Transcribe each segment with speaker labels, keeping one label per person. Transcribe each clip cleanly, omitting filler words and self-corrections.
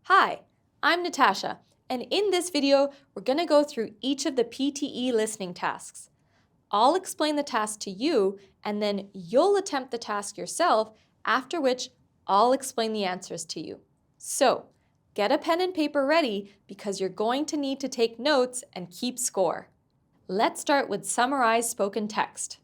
Speaker 1: Hi, I'm Natasha, and in this video, we're going to go through each of the PTE listening tasks. I'll explain the task to you, and then you'll attempt the task yourself, after which I'll explain the answers to you. So, get a pen and paper ready because you're going to need to take notes and keep score. Let's start with summarize spoken text.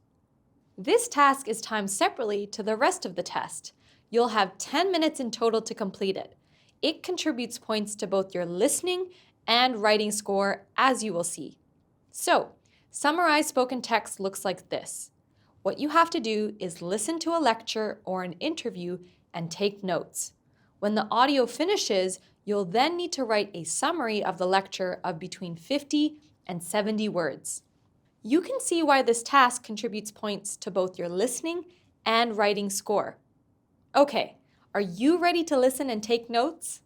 Speaker 1: This task is timed separately to the rest of the test. You'll have 10 minutes in total to complete it. It contributes points to both your listening and writing score, as you will see. So, summarized spoken text looks like this. What you have to do is listen to a lecture or an interview and take notes. When the audio finishes, you'll then need to write a summary of the lecture of between 50 and 70 words. You can see why this task contributes points to both your listening and writing score. Okay, are you ready to listen and take notes?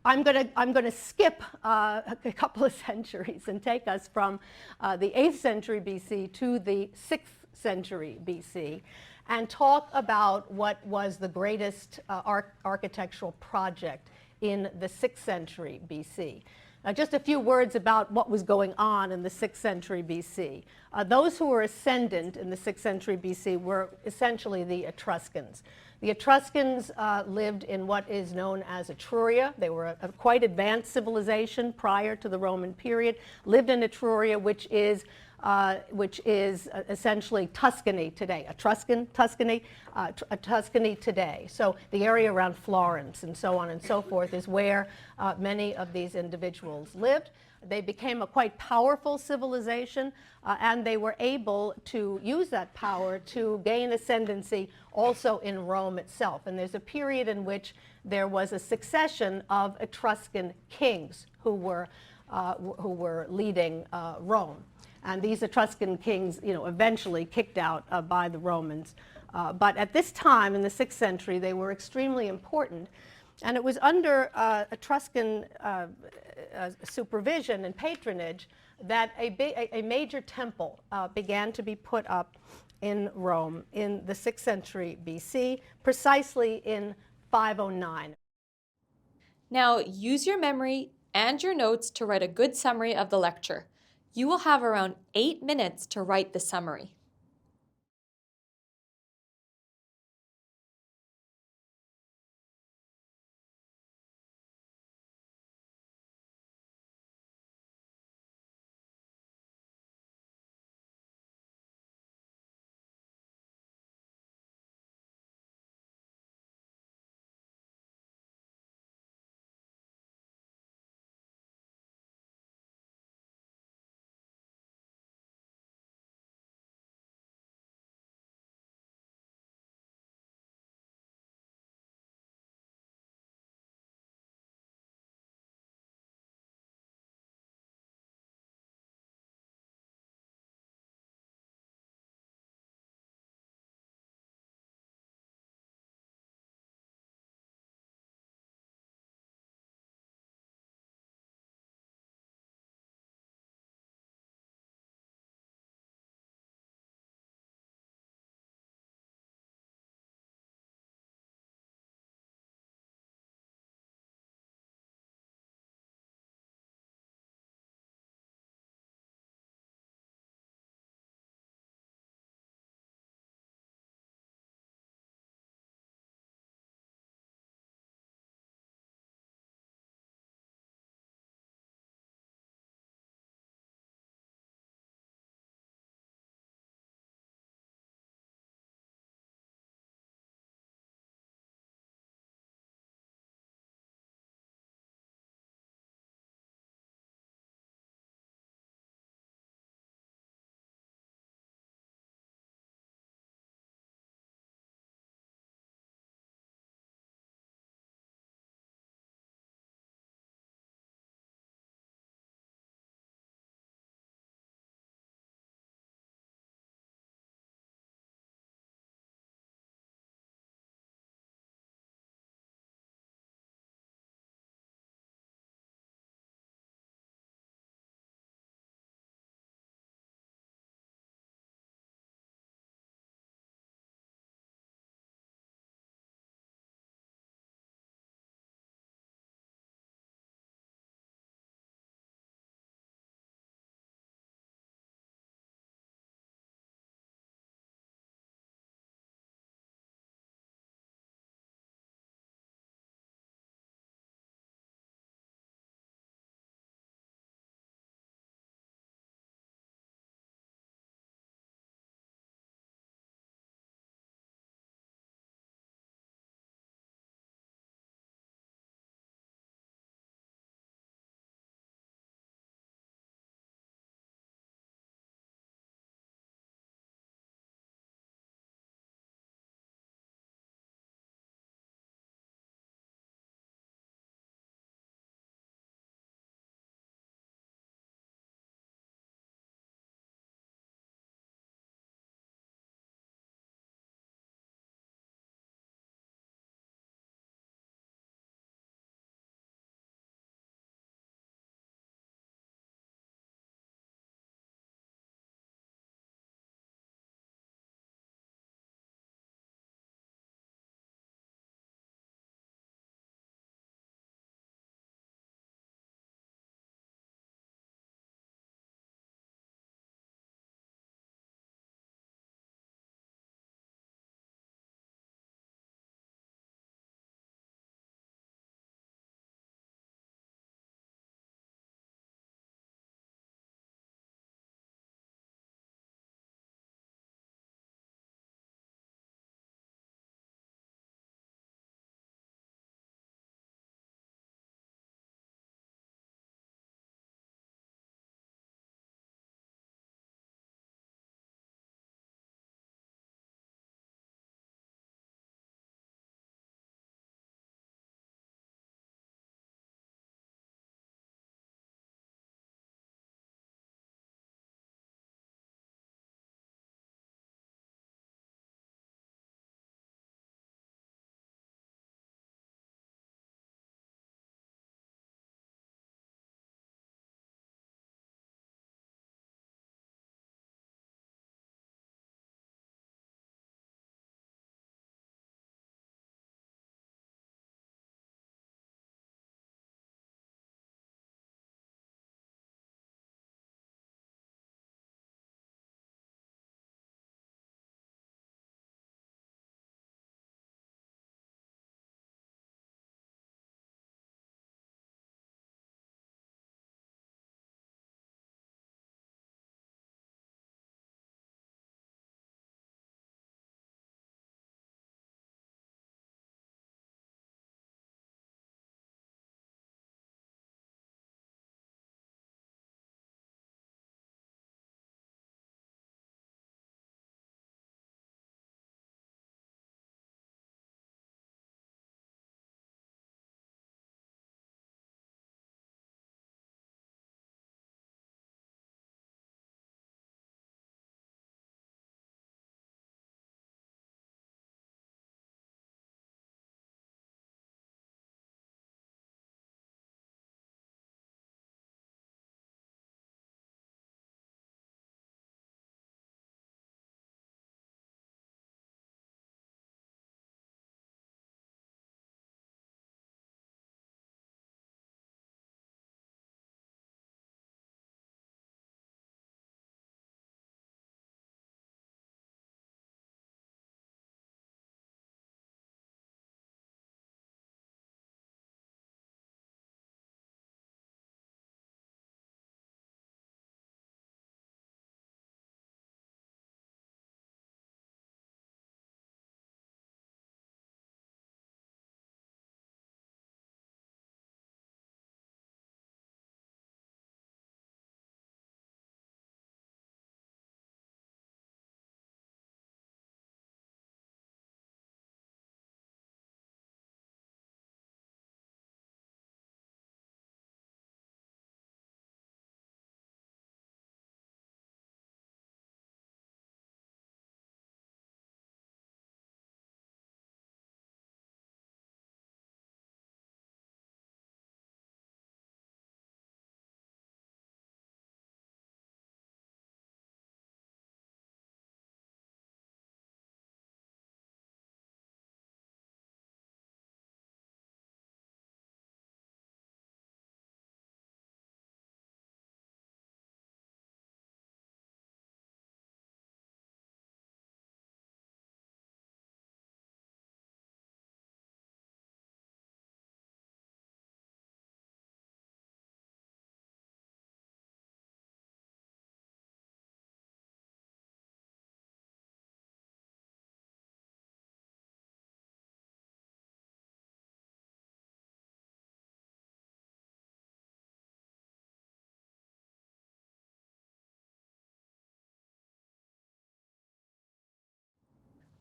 Speaker 2: I'm gonna skip a couple of centuries and take us from the 8th century BC to the 6th century BC and talk about what was the greatest architectural project in the 6th century BC. Just a few words about what was going on in the 6th century BC. Those who were ascendant in the 6th century BC were essentially the Etruscans. The Etruscans lived in what is known as Etruria. They were a quite advanced civilization prior to the Roman period, lived in Etruria, which is essentially Tuscany today, Tuscany today. So the area around Florence and so on and so forth is where many of these individuals lived. They became a quite powerful civilization, and they were able to use that power to gain ascendancy also in Rome itself. And there's a period in which there was a succession of Etruscan kings who were leading Rome. And these Etruscan kings, eventually kicked out by the Romans. But at this time, in the 6th century, they were extremely important. And it was under Etruscan supervision and patronage that a major temple began to be put up in Rome in the 6th century BC, precisely in 509.
Speaker 1: Now, use your memory and your notes to write a good summary of the lecture. You will have around 8 minutes to write the summary.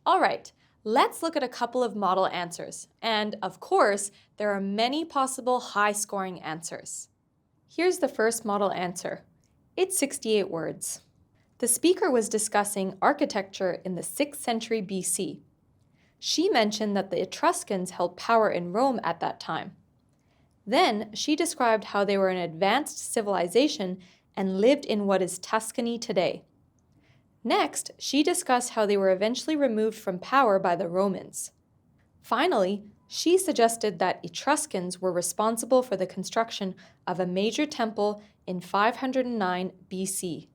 Speaker 1: All right, let's look at a couple of model answers. And of course, there are many possible high-scoring answers. Here's the first model answer. It's 68 words. The speaker was discussing architecture in the 6th century BC. She mentioned that the Etruscans held power in Rome at that time. Then she described how they were an advanced civilization and lived in what is Tuscany today. Next, she discussed how they were eventually removed from power by the Romans. Finally, she suggested that Etruscans were responsible for the construction of a major temple in 509 BC.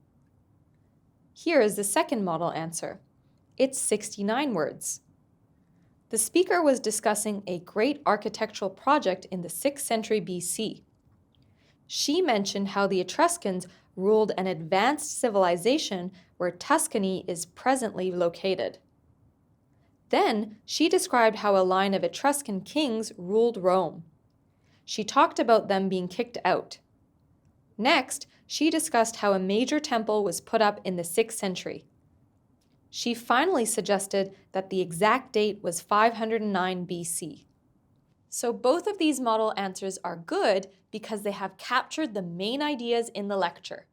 Speaker 1: Here is the second model answer. It's 69 words. The speaker was discussing a great architectural project in the 6th century BC. She mentioned how the Etruscans ruled an advanced civilization where Tuscany is presently located. Then she described how a line of Etruscan kings ruled Rome. She talked about them being kicked out. Next, she discussed how a major temple was put up in the 6th century. She finally suggested that the exact date was 509 BC. So both of these model answers are good because they have captured the main ideas in the lecture.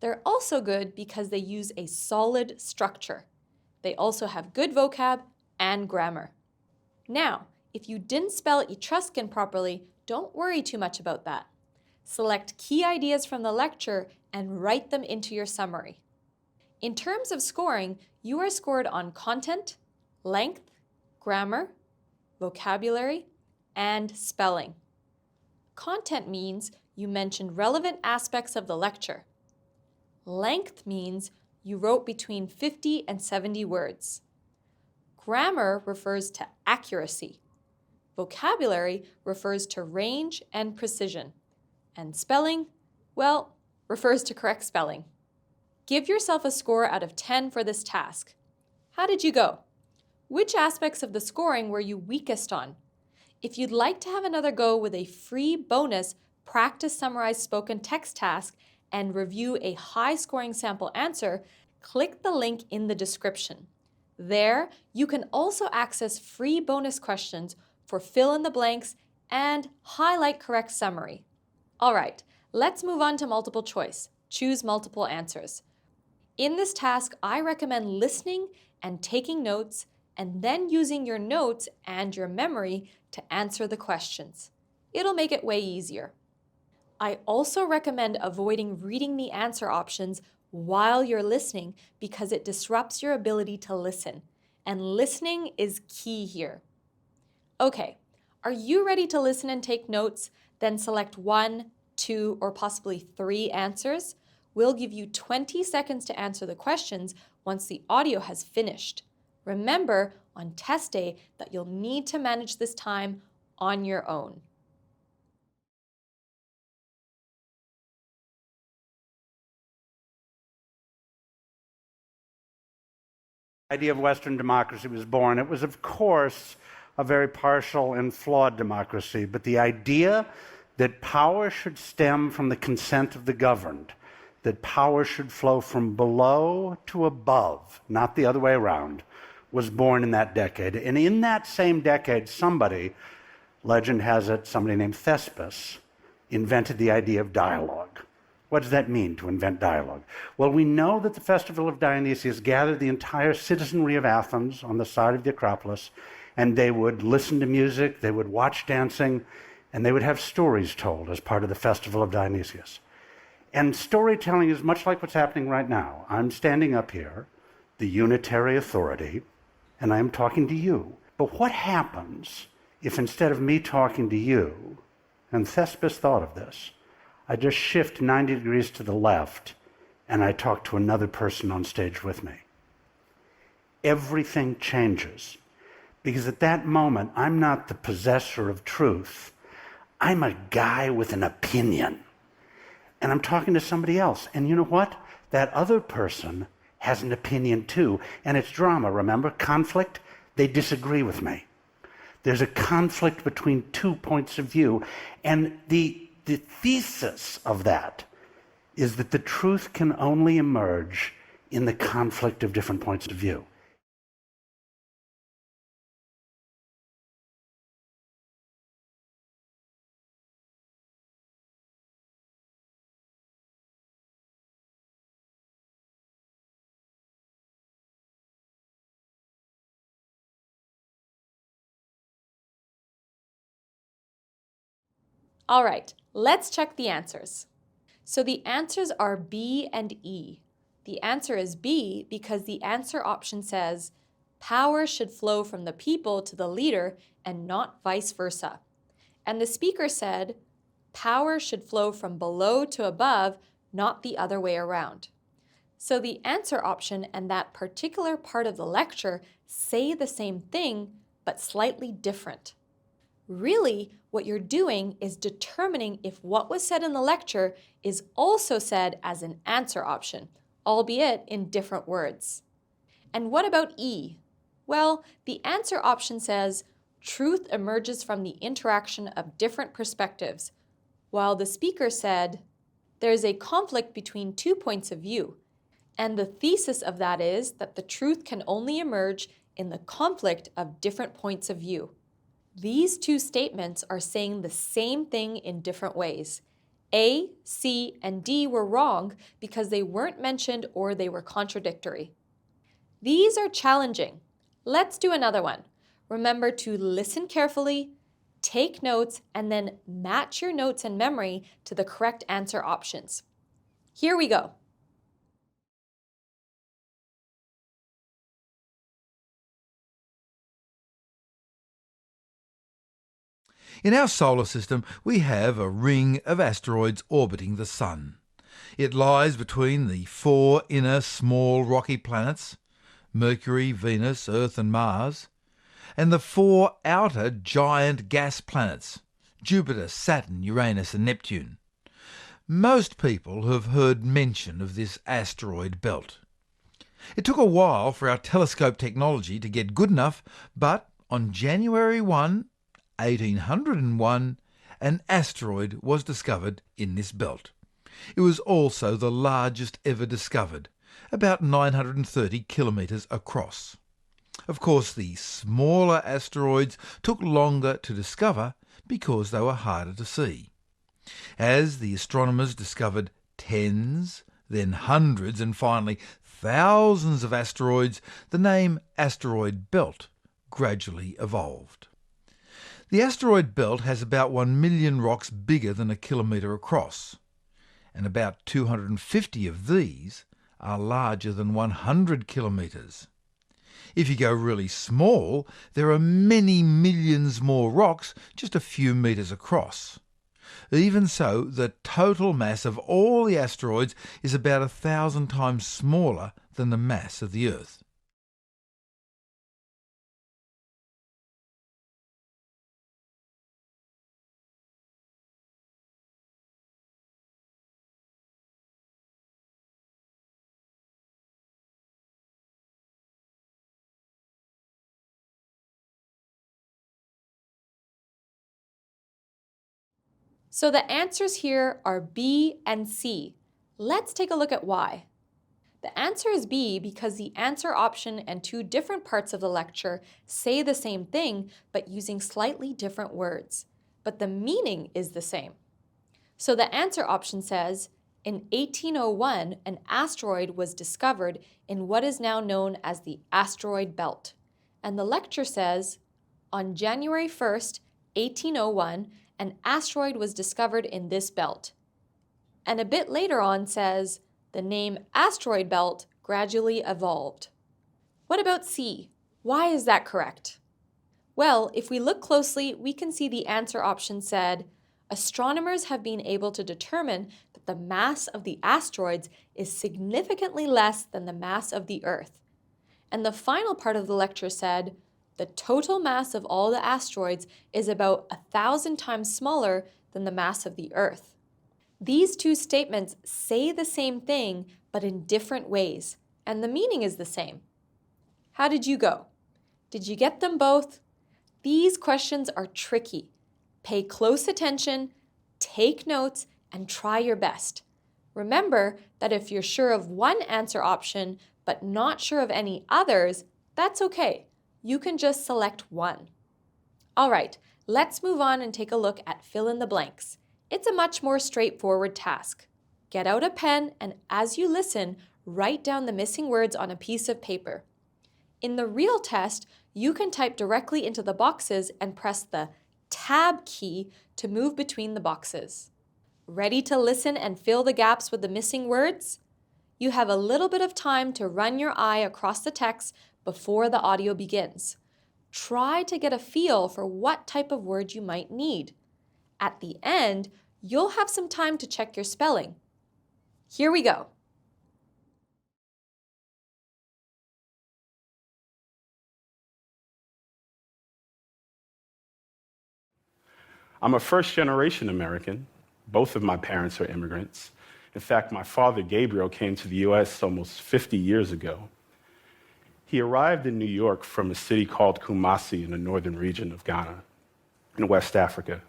Speaker 1: They're also good because they use a solid structure. They also have good vocab and grammar. Now, if you didn't spell Etruscan properly, don't worry too much about that. Select key ideas from the lecture and write them into your summary. In terms of scoring, you are scored on content, length, grammar, vocabulary, and spelling. Content means you mentioned relevant aspects of the lecture. Length means you wrote between 50 and 70 words. Grammar refers to accuracy. Vocabulary refers to range and precision. And spelling, well, refers to correct spelling. Give yourself a score out of 10 for this task. How did you go? Which aspects of the scoring were you weakest on? If you'd like to have another go with a free bonus practice summarize spoken text task and review a high-scoring sample answer, click the link in the description. There, you can also access free bonus questions for fill in the blanks and highlight correct summary. All right, let's move on to multiple choice. Choose multiple answers. In this task, I recommend listening and taking notes and then using your notes and your memory to answer the questions. It'll make it way easier. I also recommend avoiding reading the answer options while you're listening because it disrupts your ability to listen, and listening is key here. Okay, are you ready to listen and take notes? Then select 1, 2, or possibly 3 answers. We'll give you 20 seconds to answer the questions once the audio has finished. Remember on test day that you'll need to manage this time on your own.
Speaker 3: The idea of Western democracy was born. It was, of course, a very partial and flawed democracy, but the idea that power should stem from the consent of the governed, that power should flow from below to above, not the other way around, was born in that decade. And in that same decade, somebody, legend has it, somebody named Thespis, invented the idea of dialogue. What does that mean, to invent dialogue? Well, we know that the festival of Dionysius gathered the entire citizenry of Athens on the side of the Acropolis, and they would listen to music, they would watch dancing, and they would have stories told as part of the festival of Dionysius. And storytelling is much like what's happening right now. I'm standing up here, the unitary authority, and I am talking to you. But what happens if instead of me talking to you, and Thespis thought of this, I just shift 90 degrees to the left and I talk to another person on stage with me? Everything changes. Because at that moment, I'm not the possessor of truth. I'm a guy with an opinion. And I'm talking to somebody else. And you know what? That other person has an opinion too. And it's drama, remember? Conflict. They disagree with me. There's a conflict between 2 points of view. And the thesis of that is that the truth can only emerge in the conflict of different points of view.
Speaker 1: All right, let's check the answers. So the answers are B and E. The answer is B because the answer option says, power should flow from the people to the leader and not vice versa. And the speaker said, power should flow from below to above, not the other way around. So the answer option and that particular part of the lecture say the same thing, but slightly different. Really, what you're doing is determining if what was said in the lecture is also said as an answer option, albeit in different words. And what about E? Well, the answer option says, truth emerges from the interaction of different perspectives, while the speaker said, there is a conflict between 2 points of view, and the thesis of that is that the truth can only emerge in the conflict of different points of view. These two statements are saying the same thing in different ways. A, C, and D were wrong because they weren't mentioned or they were contradictory. These are challenging. Let's do another one. Remember to listen carefully, take notes, and then match your notes and memory to the correct answer options. Here we go.
Speaker 4: In our solar system, we have a ring of asteroids orbiting the Sun. It lies between the 4 inner small rocky planets, Mercury, Venus, Earth and Mars, and the 4 outer giant gas planets, Jupiter, Saturn, Uranus and Neptune. Most people have heard mention of this asteroid belt. It took a while for our telescope technology to get good enough, but on January 1, 1801, an asteroid was discovered in this belt. It was also the largest ever discovered, about 930 kilometres across. Of course, the smaller asteroids took longer to discover because they were harder to see. As the astronomers discovered tens, then hundreds, and finally thousands of asteroids, the name asteroid belt gradually evolved. The asteroid belt has about 1 million rocks bigger than a kilometre across, and about 250 of these are larger than 100 kilometres. If you go really small, there are many millions more rocks just a few metres across. Even so, the total mass of all the asteroids is about 1,000 times smaller than the mass of the Earth.
Speaker 1: So the answers here are B and C. Let's take a look at why. The answer is B because the answer option and 2 different parts of the lecture say the same thing but using slightly different words. But the meaning is the same. So the answer option says, in 1801, an asteroid was discovered in what is now known as the asteroid belt. And the lecture says, on January 1st, 1801, an asteroid was discovered in this belt. And a bit later on says, the name asteroid belt gradually evolved. What about C? Why is that correct? Well, if we look closely, we can see the answer option said, astronomers have been able to determine that the mass of the asteroids is significantly less than the mass of the Earth. And the final part of the lecture said, the total mass of all the asteroids is about 1,000 times smaller than the mass of the Earth. These 2 statements say the same thing, but in different ways, and the meaning is the same. How did you go? Did you get them both? These questions are tricky. Pay close attention, take notes, and try your best. Remember that if you're sure of one answer option, but not sure of any others, that's okay. You can just select one. All right, let's move on and take a look at fill in the blanks. It's a much more straightforward task. Get out a pen and as you listen, write down the missing words on a piece of paper. In the real test, you can type directly into the boxes and press the Tab key to move between the boxes. Ready to listen and fill the gaps with the missing words? You have a little bit of time to run your eye across the text before the audio begins. Try to get a feel for what type of word you might need. At the end, you'll have some time to check your spelling. Here we go.
Speaker 5: I'm a first-generation American. Both of my parents are immigrants. In fact, my father, Gabriel, came to the U.S. almost 50 years ago. He arrived in New York from a city called Kumasi in the northern region of Ghana, in West Africa.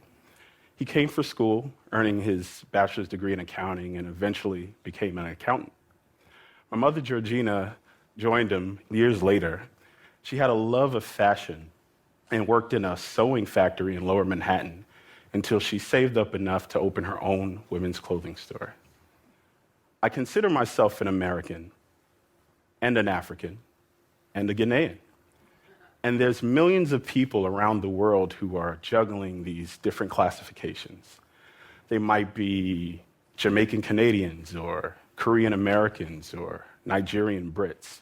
Speaker 5: He came for school, earning his bachelor's degree in accounting, and eventually became an accountant. My mother, Georgina, joined him years later. She had a love of fashion and worked in a sewing factory in Lower Manhattan until she saved up enough to open her own women's clothing store. I consider myself an American and an African and a Ghanaian. And there's millions of people around the world who are juggling these different classifications. They might be Jamaican Canadians or Korean Americans or Nigerian Brits.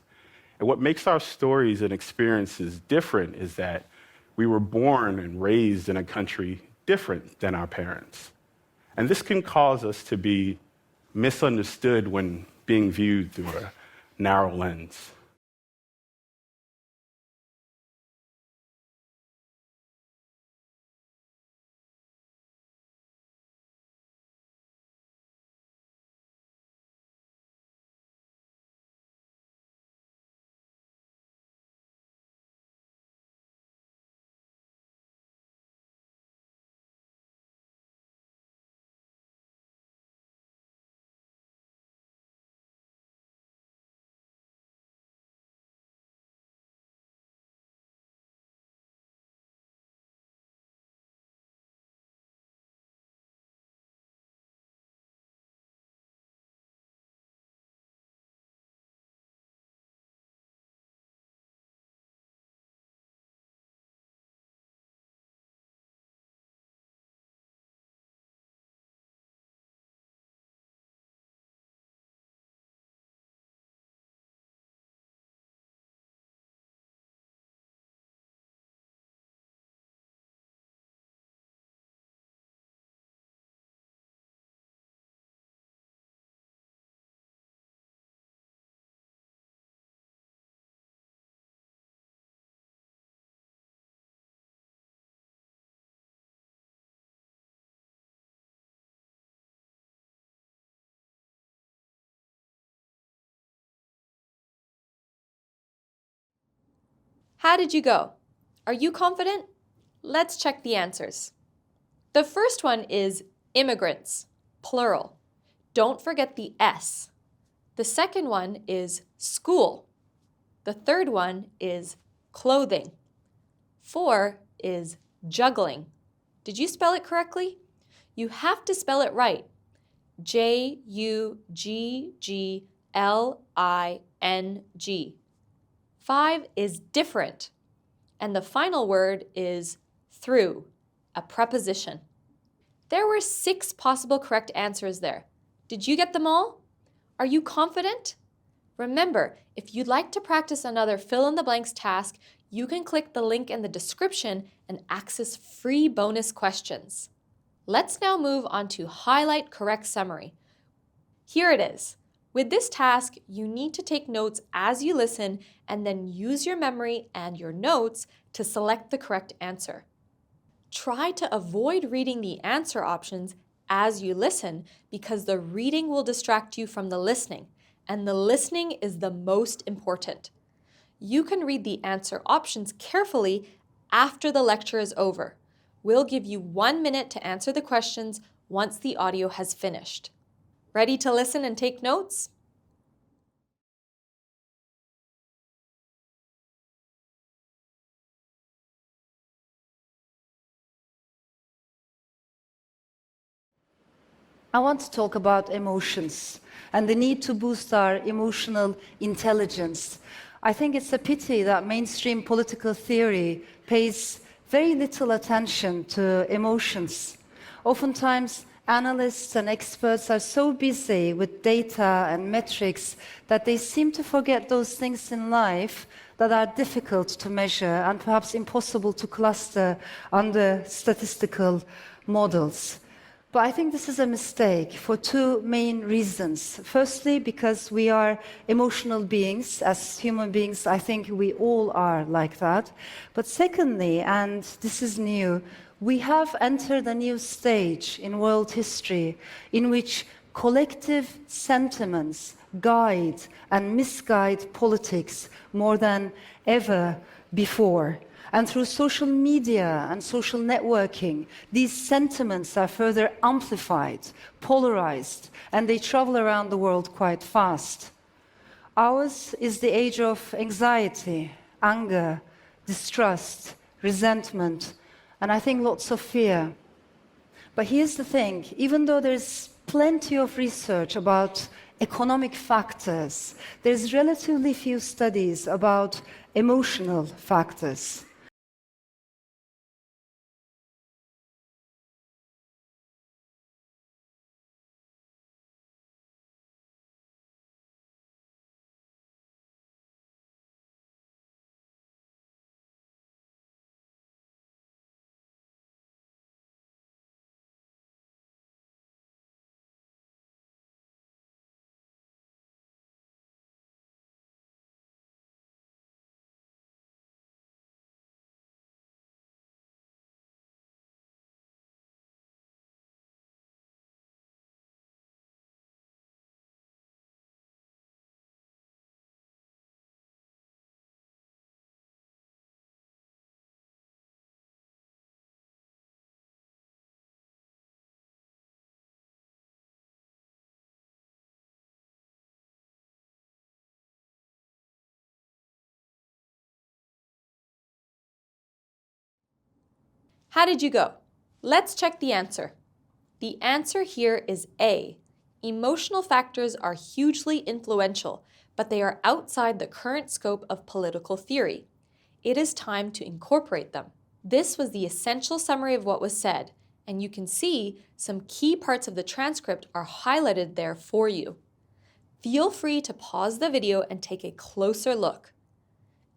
Speaker 5: And what makes our stories and experiences different is that we were born and raised in a country different than our parents. And this can cause us to be misunderstood when being viewed through a narrow lens.
Speaker 1: How did you go? Are you confident? Let's check the answers. The first one is immigrants, plural. Don't forget the S. The second one is school. The third one is clothing. 4 is juggling. Did you spell it correctly? You have to spell it right. Juggling. 5 is different. And the final word is through, a preposition. There were 6 possible correct answers there. Did you get them all? Are you confident? Remember, if you'd like to practice another fill-in-the-blanks task, you can click the link in the description and access free bonus questions. Let's now move on to highlight correct summary. Here it is. With this task, you need to take notes as you listen and then use your memory and your notes to select the correct answer. Try to avoid reading the answer options as you listen because the reading will distract you from the listening, and the listening is the most important. You can read the answer options carefully after the lecture is over. We'll give you 1 minute to answer the questions once the audio has finished. Ready to listen and take notes?
Speaker 6: I want to talk about emotions and the need to boost our emotional intelligence. I think it's a pity that mainstream political theory pays very little attention to emotions. Oftentimes, analysts and experts are so busy with data and metrics that they seem to forget those things in life that are difficult to measure and perhaps impossible to cluster under statistical models. But I think this is a mistake for two main reasons. Firstly, because we are emotional beings. As human beings, I think we all are like that. But secondly, and this is new, we have entered a new stage in world history in which collective sentiments guide and misguide politics more than ever before. And through social media and social networking, these sentiments are further amplified, polarized, and they travel around the world quite fast. Ours is the age of anxiety, anger, distrust, resentment, and I think lots of fear. But here's the thing, even though there's plenty of research about economic factors, there's relatively few studies about emotional factors.
Speaker 1: How did you go? Let's check the answer. The answer here is A. Emotional factors are hugely influential, but they are outside the current scope of political theory. It is time to incorporate them. This was the essential summary of what was said, and you can see some key parts of the transcript are highlighted there for you. Feel free to pause the video and take a closer look.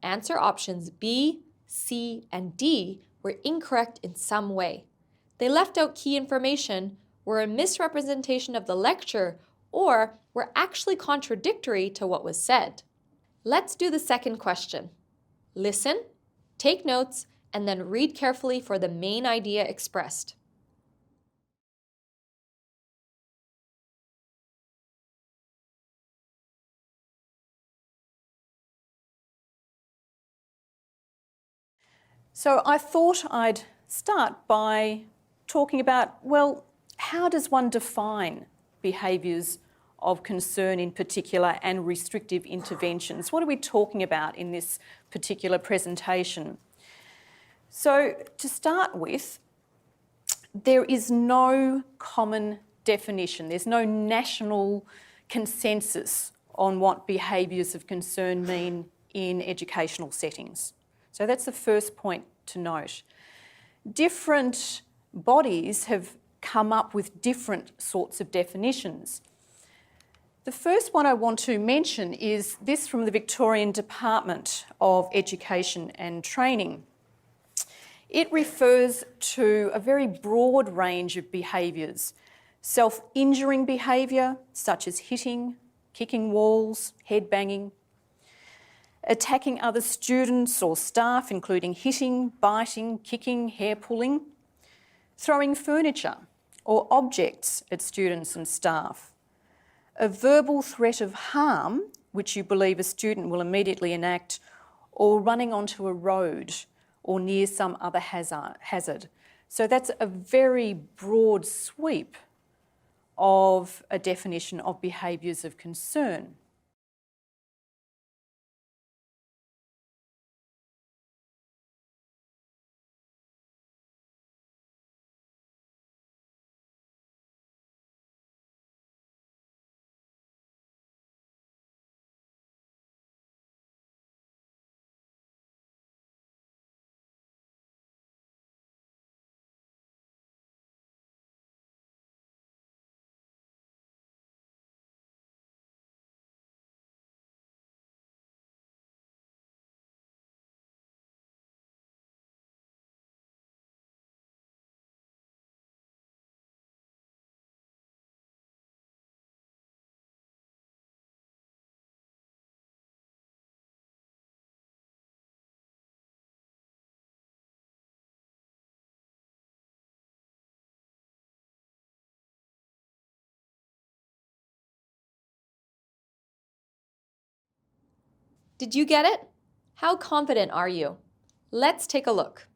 Speaker 1: Answer options B, C, and D were incorrect in some way. They left out key information, were a misrepresentation of the lecture, or were actually contradictory to what was said. Let's do the second question. Listen, take notes, and then read carefully for the main idea expressed.
Speaker 7: So I thought I'd start by talking about, well, how does one define behaviours of concern in particular and restrictive interventions? What are we talking about in this particular presentation? So to start with, there is no common definition. There's no national consensus on what behaviours of concern mean in educational settings. So that's the first point to note. Different bodies have come up with different sorts of definitions. The first one I want to mention is this from the Victorian Department of Education and Training. It refers to a very broad range of behaviours. Self-injuring behaviour, such as hitting, kicking walls, head-banging, attacking other students or staff, including hitting, biting, kicking, hair-pulling, throwing furniture or objects at students and staff, a verbal threat of harm, which you believe a student will immediately enact, or running onto a road or near some other hazard. So that's a very broad sweep of a definition of behaviours of concern.
Speaker 1: Did you get it? How confident are you? Let's take a look.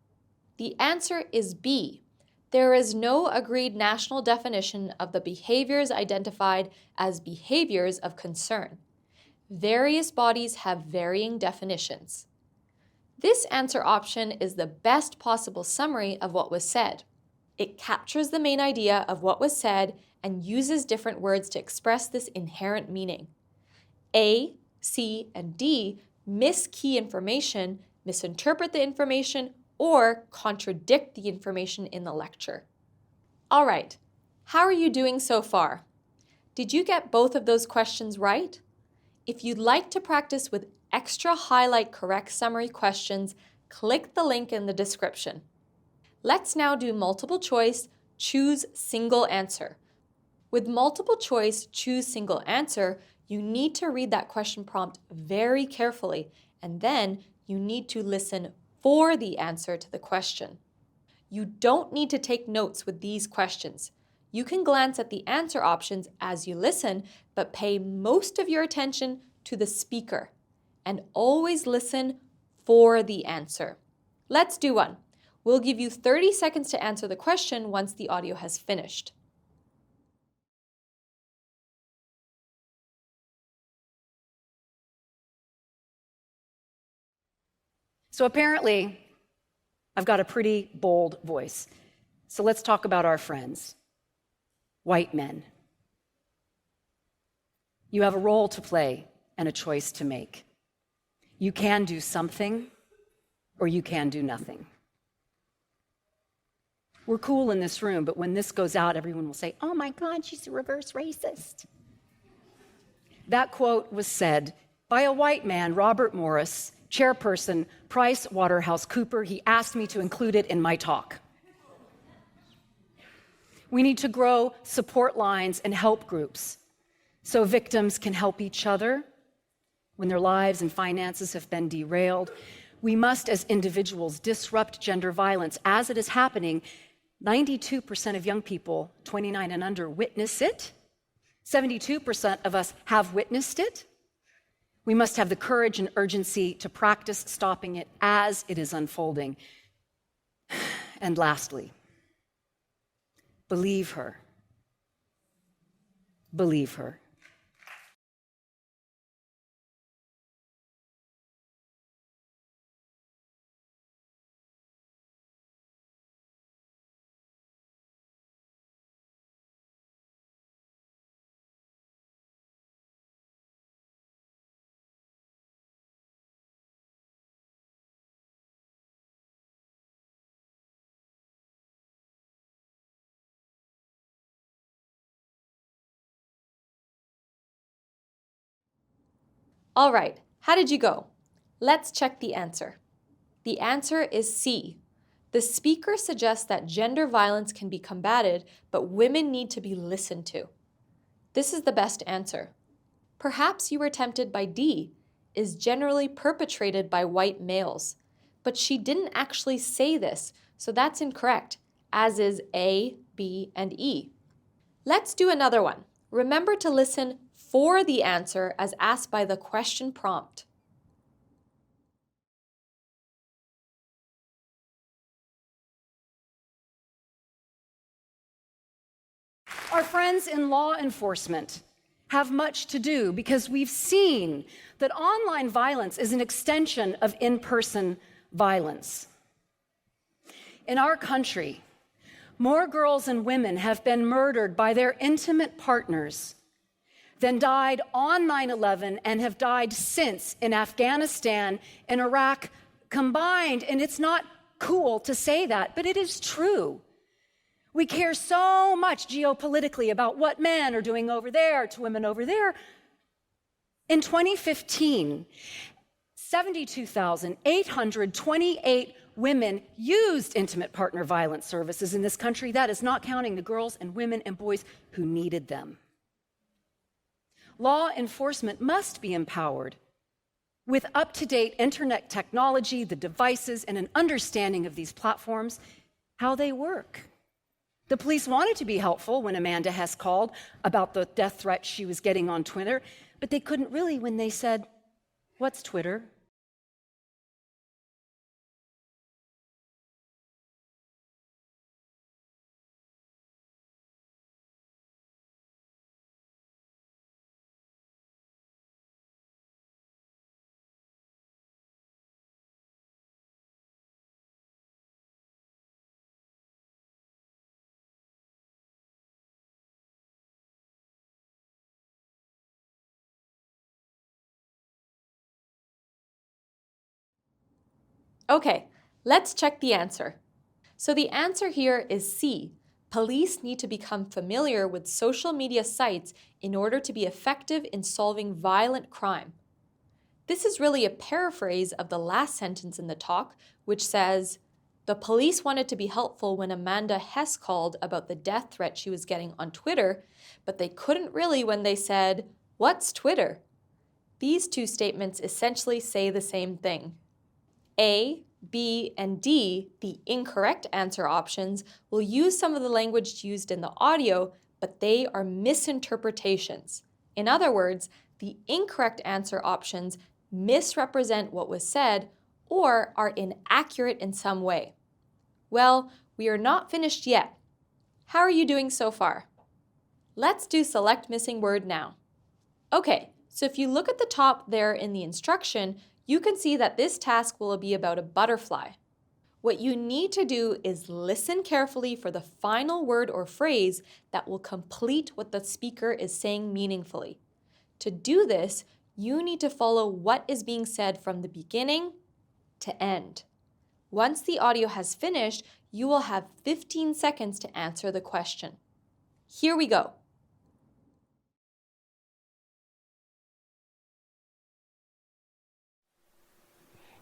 Speaker 1: The answer is B. There is no agreed national definition of the behaviors identified as behaviors of concern. Various bodies have varying definitions. This answer option is the best possible summary of what was said. It captures the main idea of what was said and uses different words to express this inherent meaning. A, C, and D miss key information, misinterpret the information, or contradict the information in the lecture. All right, how are you doing so far? Did you get both of those questions right? If you'd like to practice with extra highlight correct summary questions, click the link in the description. Let's now do multiple choice, choose single answer. With multiple choice, choose single answer, you need to read that question prompt very carefully, and then you need to listen for the answer to the question. You don't need to take notes with these questions. You can glance at the answer options as you listen, but pay most of your attention to the speaker, and always listen for the answer. Let's do one. We'll give you 30 seconds to answer the question once the audio has finished.
Speaker 8: So apparently, I've got a pretty bold voice. So let's talk about our friends, white men. You have a role to play and a choice to make. You can do something, or you can do nothing. We're cool in this room, but when this goes out, everyone will say, "Oh my God, she's a reverse racist." That quote was said by a white man, Robert Morris, chairperson, PricewaterhouseCoopers. He asked me to include it in my talk. We need to grow support lines and help groups so victims can help each other when their lives and finances have been derailed. We must, as individuals, disrupt gender violence as it is happening. 92% of young people 29 and under witness it. 72% of us have witnessed it. We must have the courage and urgency to practice stopping it as it is unfolding. And lastly, believe her. Believe her.
Speaker 1: All right, how did you go? Let's check the answer. The answer is C. The speaker suggests that gender violence can be combated, but women need to be listened to. This is the best answer. Perhaps you were tempted by D, is generally perpetrated by white males. But she didn't actually say this, so that's incorrect, as is A, B, and E. Let's do another one. Remember to listen for the answer as asked by the question prompt.
Speaker 8: Our friends in law enforcement have much to do because we've seen that online violence is an extension of in-person violence. In our country, more girls and women have been murdered by their intimate partners than died on 9/11 and have died since in Afghanistan and Iraq combined. And it's not cool to say that, but it is true. We care so much geopolitically about what men are doing over there to women over there. In 2015, 72,828 women used intimate partner violence services in this country. That is not counting the girls and women and boys who needed them. Law enforcement must be empowered with up-to-date internet technology, the devices, and an understanding of these platforms, how they work. The police wanted to be helpful when Amanda Hess called about the death threat she was getting on Twitter, but they couldn't really when they said,
Speaker 9: What's Twitter?
Speaker 1: Okay, let's check the answer. So the answer here is C. Police need to become familiar with social media sites in order to be effective in solving violent crime. This is really a paraphrase of the last sentence in the talk, which says, the police wanted to be helpful when Amanda Hess called about the death threat she was getting on Twitter, but they couldn't really when they said, "What's Twitter?" These two statements essentially say the same thing. A, B, and D, the incorrect answer options, will use some of the language used in the audio, but they are misinterpretations. In other words, the incorrect answer options misrepresent what was said or are inaccurate in some way. Well, we are not finished yet. How are you doing so far? Let's do select missing word now. Okay, so if you look at the top there in the instruction, you can see that this task will be about a butterfly. What you need to do is listen carefully for the final word or phrase that will complete what the speaker is saying meaningfully. To do this, you need to follow what is being said from the beginning to end. Once the audio has finished, you will have 15 seconds to answer the question. Here we go.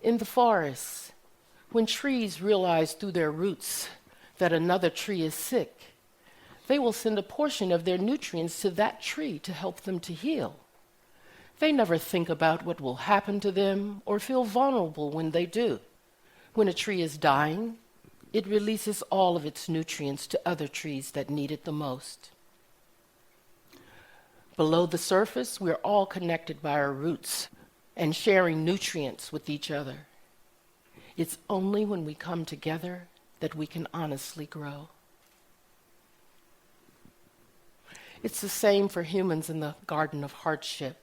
Speaker 10: In the forest, when trees realize through their roots that another tree is sick, they will send a portion of their nutrients to that tree to help them to heal. They never think about what will happen to them or feel vulnerable when they do. When a tree is dying, it releases all of its nutrients to other trees that need it the most. Below the surface, we're all connected by our roots and sharing nutrients with each other. It's only when we come together that we can honestly grow. It's the same for humans in the garden of hardship.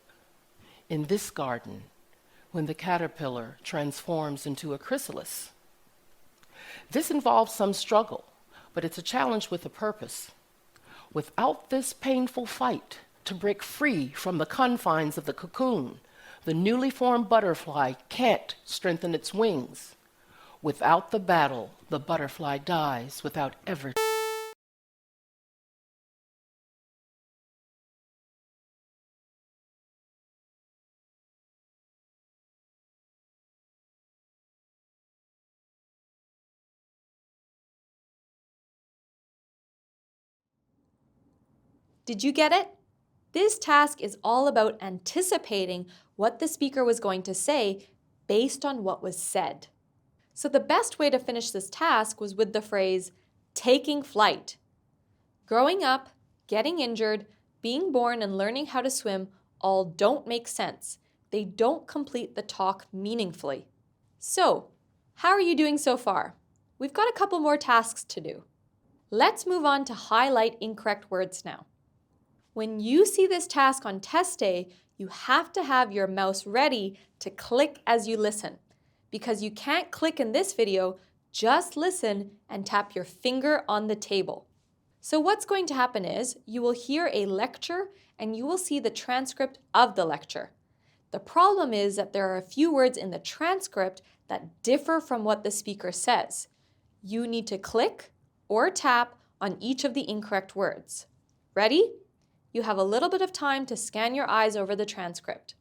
Speaker 10: In this garden, when the caterpillar transforms into a chrysalis. This involves some struggle, but it's a challenge with a purpose. Without this painful fight to break free from the confines of the cocoon, the newly formed butterfly can't strengthen its wings. Without the battle, the butterfly dies without ever.
Speaker 1: Did you get it? This task is all about anticipating what the speaker was going to say based on what was said. So the best way to finish this task was with the phrase, taking flight. Growing up, getting injured, being born, and learning how to swim all don't make sense. They don't complete the talk meaningfully. So, how are you doing so far? We've got a couple more tasks to do. Let's move on to highlight incorrect words now. When you see this task on test day, you have to have your mouse ready to click as you listen. Because you can't click in this video, just listen and tap your finger on the table. So what's going to happen is you will hear a lecture and you will see the transcript of the lecture. The problem is that there are a few words in the transcript that differ from what the speaker says. You need to click or tap on each of the incorrect words. Ready? You have a little bit of time to scan your eyes over the transcript.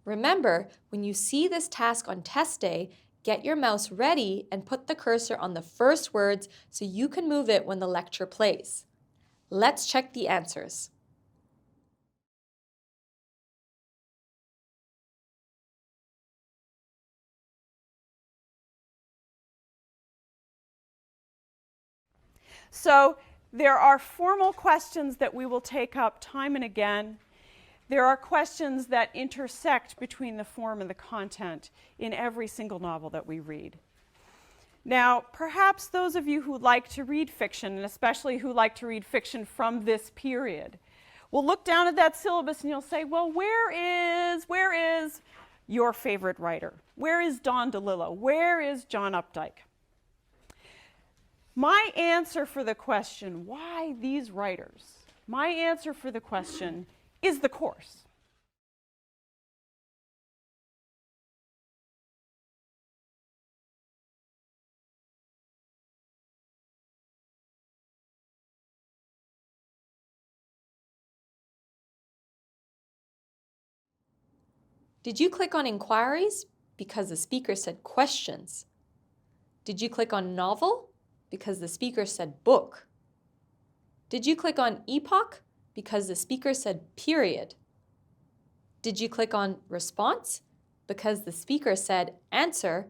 Speaker 1: Remember, when you see this task on test day, get your mouse ready and put the cursor on the first words so you can move it when the lecture plays. Let's check the answers.
Speaker 11: So there are formal questions that we will take up time and again.
Speaker 9: There are questions that intersect between the form and the content in every single novel that we read. Now, perhaps those of you who like to read fiction, and especially who like to read fiction from this period, will look down at that syllabus and you'll say, well, where is your favorite writer? Where is Don DeLillo? Where is John Updike? My answer for the question, why these writers? My answer for the question is the course.
Speaker 1: Did you click on inquiries because the speaker said questions? Did you click on novel because the speaker said book? Did you click on epoch because the speaker said period? Did you click on response because the speaker said answer?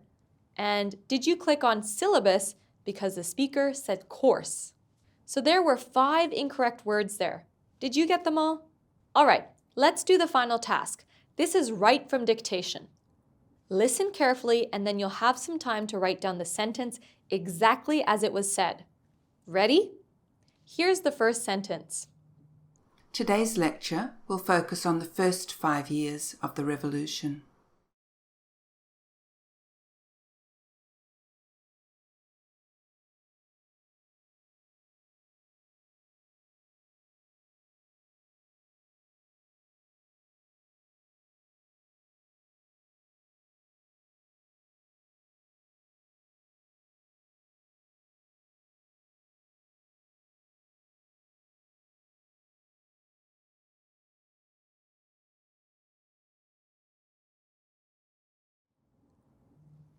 Speaker 1: And did you click on syllabus because the speaker said course? So there were 5 incorrect words there. Did you get them all? All right, let's do the final task. This is right from dictation. Listen carefully and then you'll have some time to write down the sentence exactly as it was said. Ready? Here's the first sentence.
Speaker 11: Today's lecture will focus on the first 5 years of the Revolution.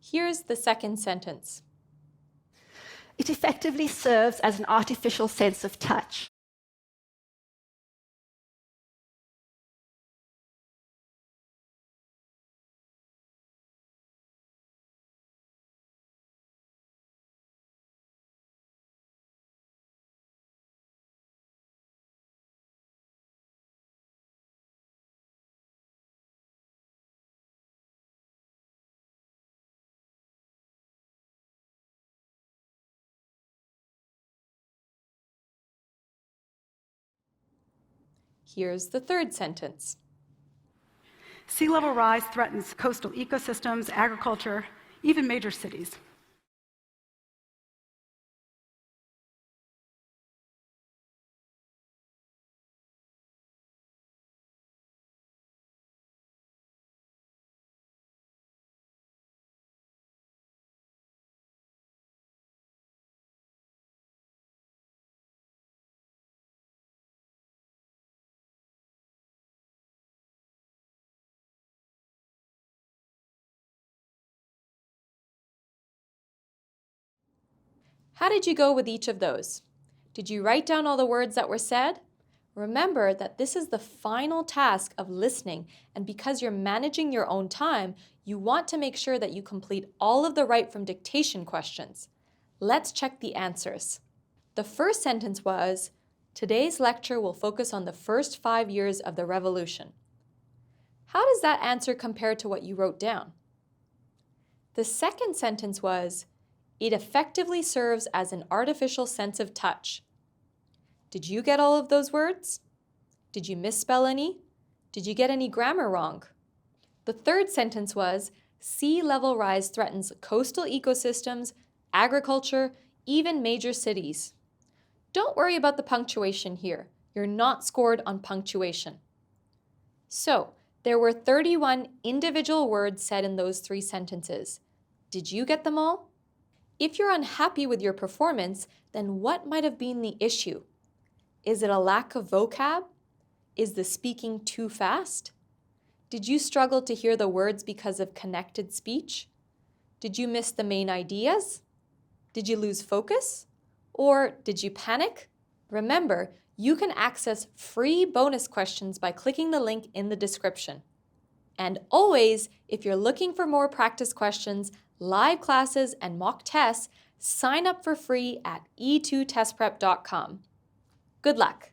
Speaker 1: Here's the second sentence.
Speaker 12: It effectively serves as an artificial sense of touch.
Speaker 1: Here's the third sentence.
Speaker 13: Sea level rise threatens coastal ecosystems, agriculture, even major cities.
Speaker 1: How did you go with each of those? Did you write down all the words that were said? Remember that this is the final task of listening, and because you're managing your own time, you want to make sure that you complete all of the right from dictation questions. Let's check the answers. The first sentence was, today's lecture will focus on the first 5 years of the Revolution. How does that answer compare to what you wrote down? The second sentence was, it effectively serves as an artificial sense of touch. Did you get all of those words? Did you misspell any? Did you get any grammar wrong? The third sentence was, sea level rise threatens coastal ecosystems, agriculture, even major cities. Don't worry about the punctuation here. You're not scored on punctuation. So, there were 31 individual words said in those 3 sentences. Did you get them all? If you're unhappy with your performance, then what might have been the issue? Is it a lack of vocab? Is the speaking too fast? Did you struggle to hear the words because of connected speech? Did you miss the main ideas? Did you lose focus? Or did you panic? Remember, you can access free bonus questions by clicking the link in the description. And always, if you're looking for more practice questions, live classes, and mock tests, sign up for free at e2testprep.com. Good luck!